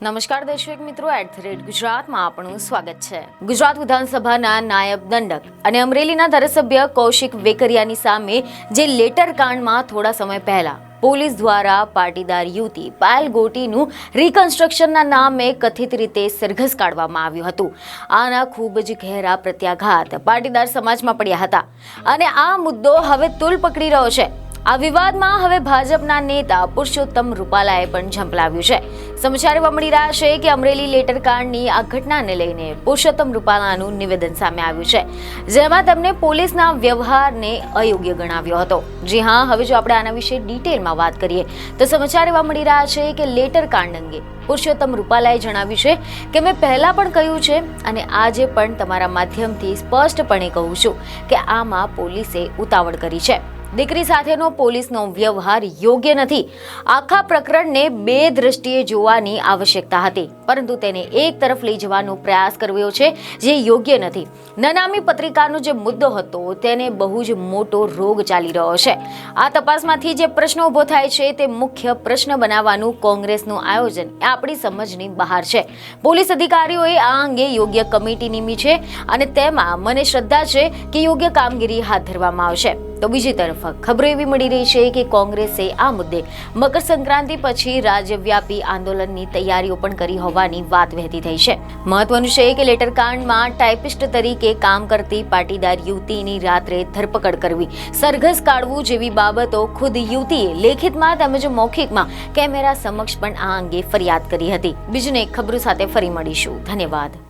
નમસ્કાર દર્શક મિત્રો, @ગુજરાતમાં આપનું સ્વાગત છે। ગુજરાત વિધાનસભાના નાયબ દંડક અને અમરેલીના ધારાસભ્ય કૌશિક વેકરિયાની સામે જે લેટર કાંડમાં થોડા સમય પહેલા પોલીસ દ્વારા પાટીદાર યુવતી પાયલ ગોટીનું રિકન્સ્ટ્રક્શનના નામે કથિત રીતે સરઘસ કાઢવામાં આવ્યું હતું, આના ખૂબ જ ઘેરા પ્રત્યાઘાત પાટીદાર સમાજમાં પડ્યા હતા અને આ મુદ્દો હવે તૂલ પકડી રહ્યો છે। આ વિવાદમાં હવે ભાજપના નેતા પુરુષોત્તમ રૂપાલાએ પણ ઝંપલાવ્યું છે। સમાચાર એવા મળી રહ્યા છે કે અમરેલી લેટર કાંડની આ ઘટનાને લઈને પુરુષોત્તમ રૂપાલાનું નિવેદન સામે આવ્યું છે, જેમાં તેમણે પોલીસના વ્યવહારને અયોગ્ય ગણાવ્યો હતો। જી હા, હવે જો આપણે આના વિશે ડિટેલમાં વાત કરીએ તો સમાચાર એવા મળી રહ્યા છે કે લેટર કાંડ અંગે પુરુષોત્તમ રૂપાલાએ જણાવ્યું છે કે મેં પહેલા પણ કહ્યું છે અને આજે પણ તમારા માધ્યમથી સ્પષ્ટપણે કહું છું કે આમાં પોલીસે ઉતાવળ કરી છે। દીકરી સાથેનો પોલીસનો વ્યવહાર યોગ્ય નથી। આખા પ્રકરણને બે દ્રષ્ટિએ જોવાની આવશ્યકતા હતી, પરંતુ તેને એક તરફ લઈ જવાનો પ્રયાસ કર્યો છે, જે યોગ્ય નથી। નનામી પત્રિકાનો જે મુદ્દો હતો તેને બહુ જ મોટો રોગ ચાલી રહ્યો છે। આ તપાસમાંથી જે પ્રશ્ન ઉભો થાય છે તે મુખ્ય પ્રશ્ન બનાવવાનું કોંગ્રેસનું આયોજન એ આપણી સમજની બહાર છે। પોલીસ અધિકારીઓએ આ અંગે યોગ્ય કમિટી નીમી છે અને તેમાં મને શ્રદ્ધા છે કે યોગ્ય કામગીરી હાથ ધરવામાં આવશે। તો બીજી તરફ ખબરો એવી મળી રહી છે કે કોંગ્રેસે આ મુદ્દે મકર સંક્રાંતિ પછી રાજ્યવ્યાપી આંદોલનની તૈયારીઓ પણ કરી હોવાની વાત વહેતી થઈ છે। મહત્વનું છે કે લેટર કાંડમાં ટાઈપિસ્ટ તરીકે કામ કરતી પાટીદાર યુવતીની રાત્રે ધરપકડ કરવી, સરઘસ કાઢવું જેવી બાબતો ખુદ યુવતીએ લેખિતમાં તેમજ મૌખિકમાં કેમેરા સમક્ષ પણ આ અંગે ફરિયાદ કરી હતી। બીજને ખબરો સાથે ફરી મળીશું। ધન્યવાદ।